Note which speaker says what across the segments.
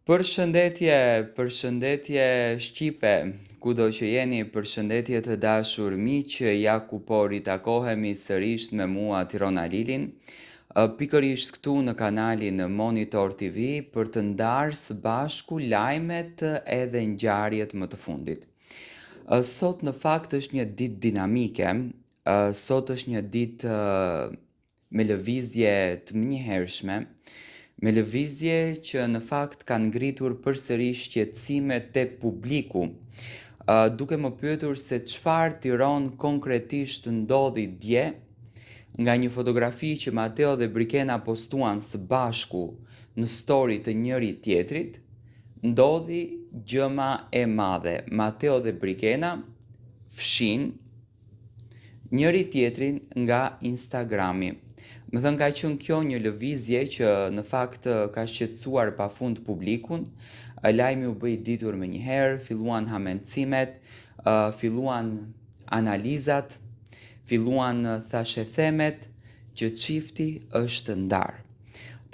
Speaker 1: Përshëndetje Shqipe, kudo që jeni, përshëndetje të dashur miq, ja ku po ritakohemi sërish me mua Tirona Lilin, pikërisht këtu në kanalin Monitor TV për të ndarë së bashku lajmet edhe ngjarjet më të fundit. Sot në fakt është një ditë dinamike, sot është një ditë me lëvizje të mënjëhershme, me lëvizje që në fakt kanë ngritur përsëri shqetësime te publiku, duke më pyetur se çfarë Tiranë konkretisht ndodhi dje nga një fotografi që Mateo dhe Brikena postuan së bashku në story të njëri tjetrit, ndodhi gjëma e madhe. Mateo dhe Brikena fshin njëri tjetrin nga Instagrami. Më thënë ka qenë kjo një lëvizje që në fakt ka shqetësuar pafund publikun, lajmi u bë i ditur më njëherë, filluan hamencimet, filluan analizat, filluan thashethemet që çifti është ndarë.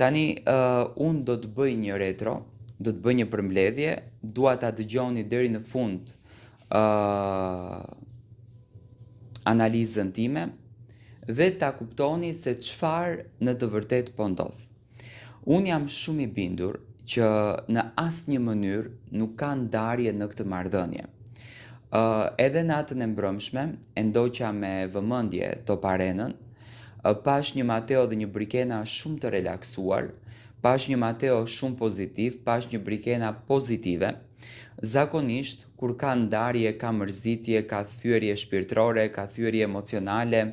Speaker 1: Tani unë do të bëj një retro, do të bëj një përmbledhje, dua ta dëgjoni deri në fund analizën time dhe ta kuptoni se çfarë në të vërtetë po ndodh. Unë jam shumë i bindur që në asnjë mënyrë nuk ka ndarje në këtë marrëdhënie. Edhe natën e mbrëmshme e ndoqa me vëmendje Top Arenën, pash një Mateo dhe një Brikena shumë të relaksuar, pash një Mateo shumë pozitiv, pash një Brikena pozitive. Zakonisht, kur ka ndarje, ka mërzitje, ka thyerje shpirtërore, ka thyerje emocionale,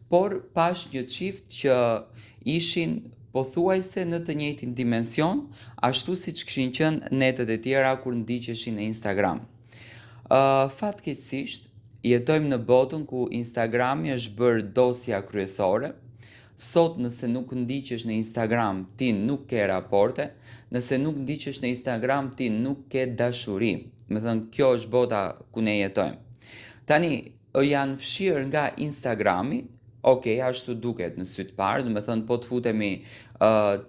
Speaker 1: por pash një çift që ishin pothuajse në të njëjtin dimension, ashtu siç kishin qenë netët e tjera kur ndiqeshin në Instagram. Fatkeqësisht, jetojmë në botën ku Instagrami është bërë dosja kryesore. Sot nëse nuk ndiqesh në Instagram, ti nuk ke raporte, nëse nuk ndiqesh në Instagram, ti nuk ke dashuri. Me thënë, kjo është bota ku ne jetojmë. Tani, janë fshirë nga Instagrami, okej, ashtu duket në sy të parë, do me thënë po të futemi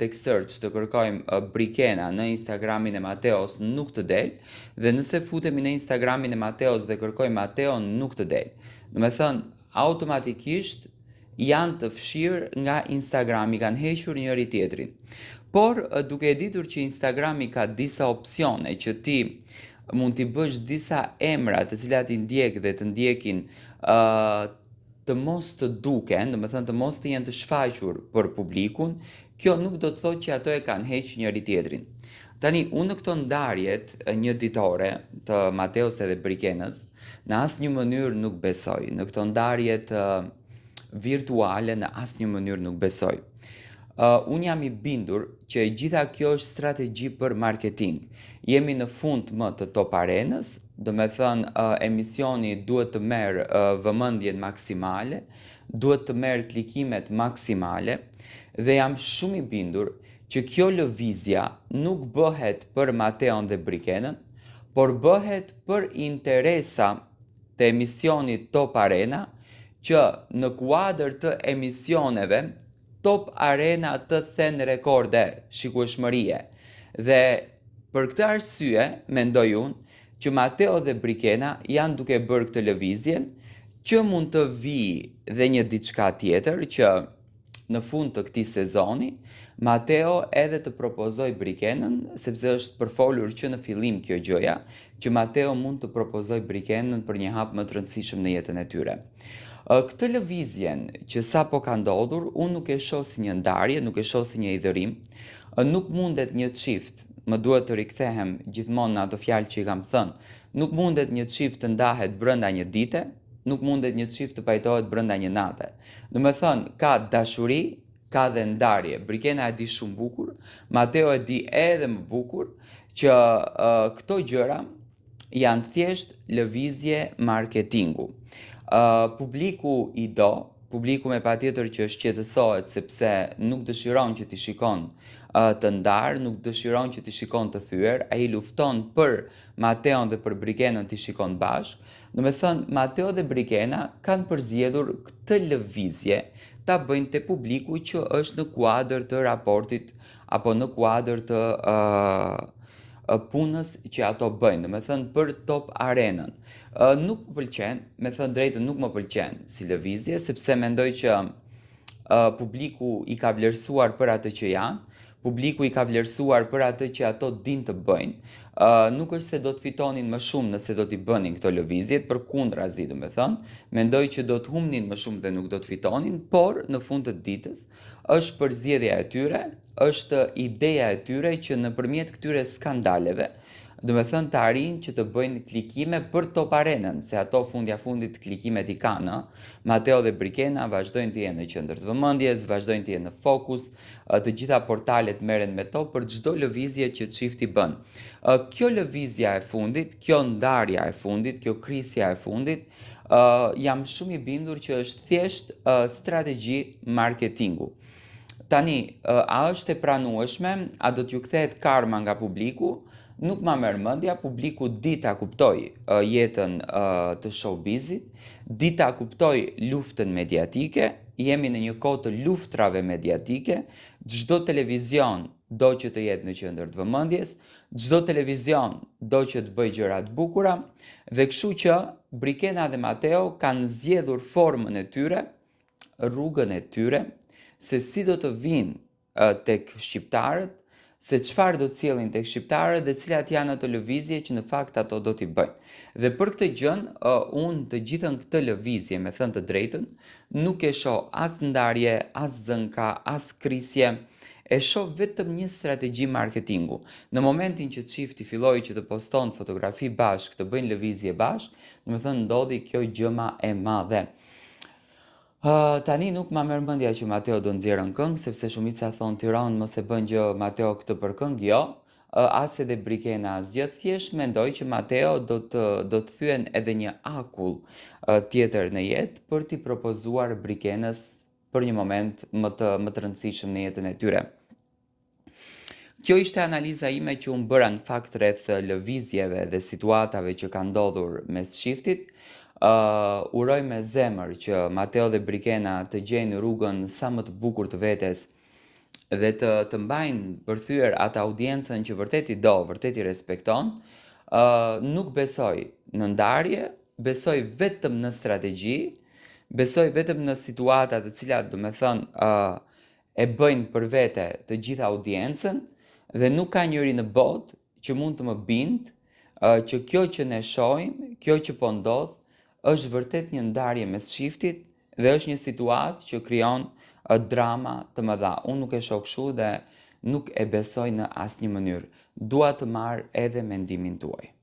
Speaker 1: tek search të kërkojmë Brikena në Instagramin e Mateos nuk të del, dhe nëse futemi në Instagramin e Mateos dhe kërkojmë Mateo nuk të del. Do me thënë, automatikisht janë të fshirë nga Instagrami, kanë hequr njëri tjetrin. Por duke e ditur që Instagrami ka disa opsione që ti mund t'i bësh disa emra të cilat i ndjek dhe të ndjekin të mos të duken, do me thënë të mos të jenë të shfaqur për publikun, kjo nuk do të thotë që ato e kanë heqë njëri tjetrin. Tani, unë në këto ndarjet një ditore të Mateos edhe Brikenës, në asnjë mënyrë nuk besoj. Në këto ndarjet virtuale në asnjë mënyrë nuk besoj. Unë jam i bindur që e gjitha kjo është strategji për marketing. Jemi në fund më të Top Arenës, do me thënë emisioni duhet të merë vëmendjen maksimale, duhet të merë klikimet maksimale, dhe jam shumë i bindur që kjo lëvizja nuk bëhet për Mateon dhe Brikenën, por bëhet për interesa të emisionit Top Arena, që në kuadër të emisioneve, Top Arena të then rekorde shikueshmërie. Dhe për këtë arsye, mendoj unë, që Mateo dhe Brikena janë duke bërë këtë lëvizjen, që mund të vijë dhe një diçka tjetër, që në fund të këtij sezoni, Mateo edhe të propozoj Brikenën, sepse është përfolur që në fillim kjo gjëja, që Mateo mund të propozoj Brikenën për një hap më të rëndësishëm në jetën e tyre. Këtë lëvizjen që sa po ka ndodhur, unë nuk e shoh si një ndarje, nuk e shoh si një idhërim, nuk mundet një çift, më duhet të rikthehem gjithmonë në ato fjalë që i kam thënë, nuk mundet një çift të ndahet brenda një dite, nuk mundet një çift të pajtohet brenda një nate. Do me thënë, ka dashuri, ka dhe ndarje. Brikena e di shumë bukur, Mateo e di edhe më bukur, që këto gjëra janë thjesht lëvizje marketingu. Publiku i do, publiku me patjetër që shqetësohet sepse nuk dëshiron që t'i shikon të ndarë, nuk dëshiron që t'i shikon të thyer, ai lufton për Mateon dhe për Brikenën t'i shikon bashkë. Do me thënë, Mateo dhe Brikena kanë përzgjedhur këtë lëvizje ta bëjnë te publiku që është në kuadër të raportit apo në kuadër të punës që ato bëjnë, do me thënë për top arenën. Nuk më pëlqen, me thënë drejtën nuk më pëlqen si lëvizje, sepse mendoj që publiku i ka vlerësuar për atë që janë, publiku i ka vlerësuar për atë që ato din të bëjnë. Nuk është se do të fitonin më shumë nëse do t'i bënin këto lëvizjet, përkundrazi, do me thënë, mendoj që do të humnin më shumë dhe nuk do të fitonin, por në fund të ditës është përzgjedhja e tyre, është ideja e tyre që nëpërmjet këtyre skandaleve, do me thënë të arrijnë që të bëjnë klikime për top arenën, se ato fundja fundit klikimet i kanë. Mateo dhe Brikena vazhdojnë të jenë në qendër të vëmendjes, vazhdojnë të jenë në fokus, të gjitha portalet merren me to për çdo lëvizje që çifti bën. Kjo lëvizja e fundit, kjo ndarja e fundit, kjo krisja e fundit, jam shumë i bindur që është thjesht strategji marketingu. Tani, a është e pranueshme, a do t'ju kthehet karma nga publiku? Nuk ma merr mendja, publiku di ta kuptoj jetën të showbizit, di ta kuptoj luftën mediatike, jemi në një kohë të luftrave mediatike, çdo televizion do që të jetë në qendër të vëmendjes, çdo televizion do që të bëjë gjëra të bukura, dhe kështu që Brikena dhe Mateo kanë zgjedhur formën e tyre, rrugën e tyre, se si do të vinë tek shqiptarët, se çfarë do të sjellin tek shqiptarët dhe cilat janë ato lëvizje që në fakt ato do t'i bëjnë. Dhe për këtë gjën, unë të gjithën këtë lëvizje, me thënë të drejtën, nuk e shoh as ndarje, as zënka, as krisje, e shoh vetëm një strategji marketingu. Në momentin që çifti filloi që të poston fotografi bashkë, të bëjnë lëvizje bashkë, do të thënë ndodhi kjo gjëma e madhe. Tani nuk ma merr mendja që Mateo do nxjerrën këngë, sepse shumica thonë Tiranë mos e bën gjë Mateo këtë për këngë, jo. As edhe Brikena asgjë, thjesht mendoj që Mateo do të thyen edhe një akull tjetër në jetë për t'i propozuar Brikenës për një moment më të rëndësishëm në jetën e tyre. Kjo ishte analiza ime që unë bëra në fakt rreth lëvizjeve dhe situatave që kanë ndodhur mes çiftit. Uroj me zemër që Mateo dhe Brikena të gjejnë rrugën sa më të bukur të vetes dhe të mbajnë përthyer atë audiencën që vërtet i do, vërtet i respekton. Nuk besoj në ndarje, besoj vetëm në strategji, besoj vetëm në situata të cilat, do me thënë, e bëjnë për vete të gjitha audiencën, dhe nuk ka njëri në botë që mund të më bindë që kjo që ne shohim, kjo që po ndodh, është vërtet një ndarje mes çiftit dhe është një situatë që krijon drama të mëdha. Unë nuk e shoh kështu dhe nuk e besoj në asnjë mënyrë. Dua të marr edhe mendimin tuaj.